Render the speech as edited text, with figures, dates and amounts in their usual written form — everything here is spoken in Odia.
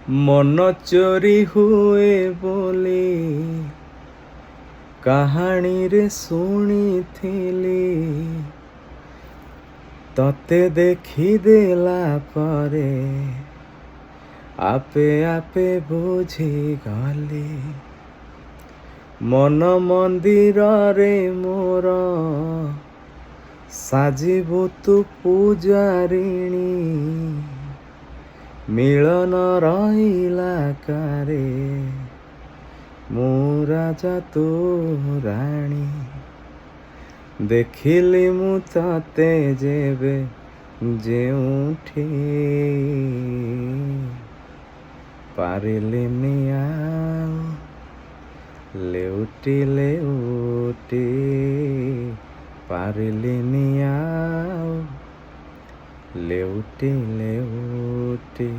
ମନ ଚୋରି ହୁଏ ବୋଲି କାହାଣୀରେ ଶୁଣିଥିଲି। ତତେ ଦେଖିଦେଲା ପରେ ଆପେ ଆପେ ବୁଝିଗଲି। ମନ ମନ୍ଦିରରେ ମୋର ସାଜିବୁ ତୁ ପୂଜାରିଣୀ। ମିଳନ ରହିଲା କାରେ ମୁଁ ରାଜା ତୁ ରାଣୀ। ଦେଖିଲି ମୁଁ ତତେ ଯେବେ ଯେଉଁଠି ପାରିଲିନି ଆଉ ଲେଉଟି ଲେଉଟି ପାରିଲିନି ଆଉ ଲେଉଟି ଲେଉଟି।